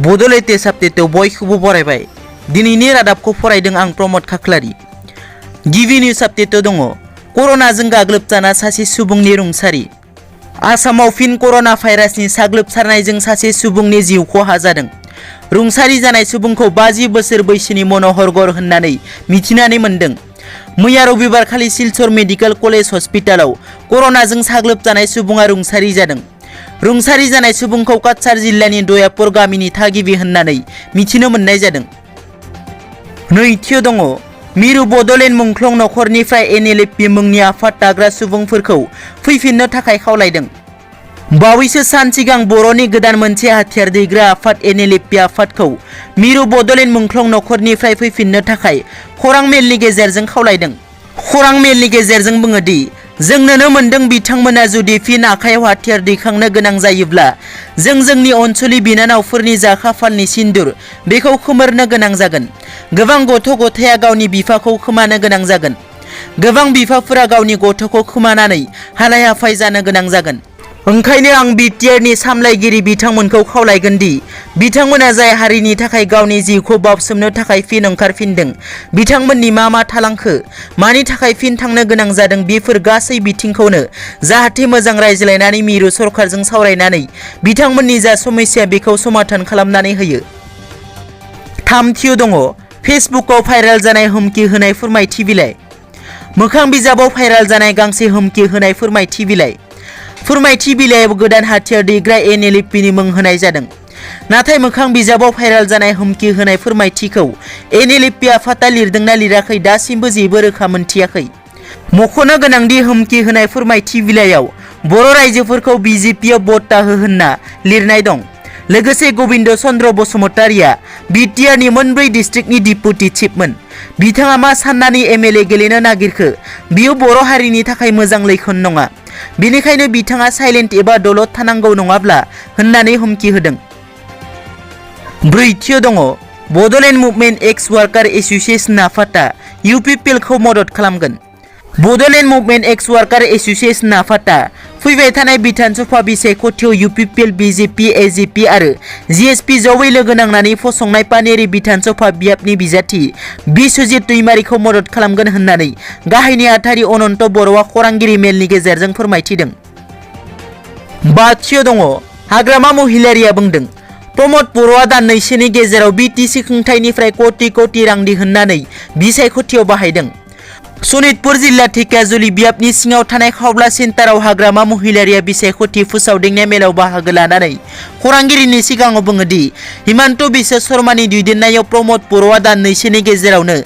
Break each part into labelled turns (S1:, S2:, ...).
S1: Bodoland test आपडेटआव बयखौबो बरायबाय। दिनैनि रादाबखौ फरायदों आं प्रमद खाख्लारि। गिबि निउज आपडेटआव दङ कर'नाजों गाग्लोबजाना सासे सुबुंनि रुंसारि। आसामाव फिन कर'ना भाइरासनि साग्लोबसारनायजों सासे सुबुंनि जिउ खहा जादों। रुंसारि जानाय सुबुंखौ 50 बोसोर बैसोनि मन'हर गर होननानै मिथिनानै मोन्दों। मैया रबिबारखालि सिलचर मेडिकेल कलेज हस्पिटालाव कर'नाजों साग्लोबजानाय सुबुङा रुंसारि जादों। रुंसारि जानाय सुबुंखौ काछार जिल्लानि दयापुर गामिनि थागिबि होननानै मिथिनो मोननाय जादों। नैथियाव दङ मिरु बड'लेण्ड मुंख्लं नखरनिफ्राय NLFP मुंनि आफाद दाग्रा सुबुंफोरखौ फैफिननो थाखाय खावलायदों। बावैसो सान सिगां बर'नि गोदान मोनसे हाथियार दैग्रा आफाद NLFP आफादखौ मिरु बड'लेण्ड मुंख्लं नखरनिफ्राय फैफिननो थाखाय खौरां मेलनि गेजेरजों खावलायदों। खौरां मेलनि गेजेरजों बुङोदि जों नुनो मोनदों बिथांमोना जुदि फिन आखायाव हाथियार दैखांनो गोनां जायोब्ला जों जोंनि अनसुलि बिनानावफोरनि जा खाफालनि सिन्दुर बेखौ खोमोरनो गोनां जागोन। गोबां गथ' गथाया गावनि बिफाखौ खोमानो गोनां जागोन। गोबां बिफाफोरा गावनि गथ'खौ खोमानानै हालाय हाफाय जानो गोनां जागोन। ओंखायनो आं BTRनि सामलायगिरि बिथांमोनखौ खावलायगोन दि बिथांमोना जाय हारिनि थाखाय गावनि जिउखौ बावसोमनो थाखाय फिन ओंखारफिनदों, बिथांमोननि मा थालांखो, मानि थाखाय फिन थांनो गोनां जादों, बेफोर गासै बिथिंखौनो जाहाथे मोजां रायज्लायनानै मिरु सरकारजों सावरायनानै बिथांमोननि जा समस्या बेखौ समाधान खालामनानै होयो। थामथियाव दङ फेसबुकआव भाइरेल जानाय हुमखि होनाय फोरमायथि बिलाइ। मोखां बिजाबाव भाइरेल जानाय गांसे हुमखि होनाय फोरमायथि बिलाइ। फोरमायथि बिलाइयाव गोदान हाथियार दैग्रा NLFPनि मुं होनाय जादों। नाथाय मोखां बिजाबाव भाइरेल जानाय हुमखि होनाय फोरमायथिखौ NLFP आफादा लिरदोंना लिराखै दासिमबो जेबो रोखा मोनथियाखै। मख'नो गोनांदि हुमखि होनाय फोरमायथि बिलाइयाव बर' रायजोफोरखौ BJPआव भट दाहो होनना लिरनाय दं। लोगोसे गबिन्द चन्द्र बसुमतारिया BTRनि मोनब्रै डिस्ट्रिक्टनि डिप्युटि चिफमोन। बिथाङा मा साननानै MLA गेलेनो नागिरखो, बियो बर' हारिनि थाखाय मोजां लैखोन नङा। बेनिखायनो बिथाङा साइलेन्ट एबा दलद थानांगौ नङाब्ला होननानै हुमखि होदों। ब्रैथियाव दङ बड'लेण्ड मुभमेन्ट एक्स वार्कार एस'सिएशन आफादा UPPLखौ मदद खालामगोन। बड'लेण्ड मुभमेन्ट एक्स वार्कार एस'सिएशन आफादा फैबाय थानाय बिधान सभा बिसायख'थियाव UPPL, BJP, AJP आरो GSP जयै लोगो नांनानै फसंनाय पानेरि बिधान सभा बियाबनि बिजाथि बिस्वजित दैमारिखौ मदद खालामगोन होननानै गाहाय नेहाथारि अनन्त बर'आ खौरांगिरि मेलनि गेजेरजों फोरमायथिदों। बाथियाव दङ हाग्रामा महिलारिया बुंदों प्रमद बर'आ दाननैसोनि गेजेराव BTC खुंथायनिफ्राय कोटि रां दिहुननानै बिसायख'थियाव बाहायदों। सनितपुर जिल्ला धेकियाजुलि बियाबनि सिङाव थानाय खावब्ला सेन्टाराव हाग्रामा महिलारिया बिसायख'थि फोसावदिंनाय मेलाव बाहागो लानानै खौरांगिरिनि सिगाङाव बुङोदि हिमन्त बिश्व शर्मानि दैदेननायाव प्रमद बर'आ दाननैसोनि गेजेरावनो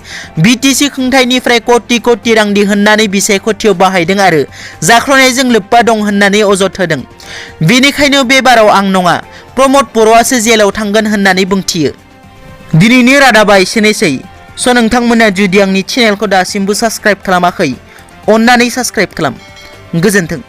S1: BTC खुंथायनिफ्राय कोटि रां दिहुननानै बिसायख'थियाव बाहायदों आरो जाख्ल'नायजों लोब्बा दं होननानै अजद होदों। बेनिखायनो बे बाराव आं नङा प्रमद बर'आसो जेलाव थांगोन होननानै बुंथियो। दिनैनि रादाबा एसेनोसै। नोंथांमोना जुदि आंनि चेनेलखौ दासिमबो साबस्क्राइब खालामाखै, अन्नानै साबस्क्राइब खालाम। गोजोन्थों।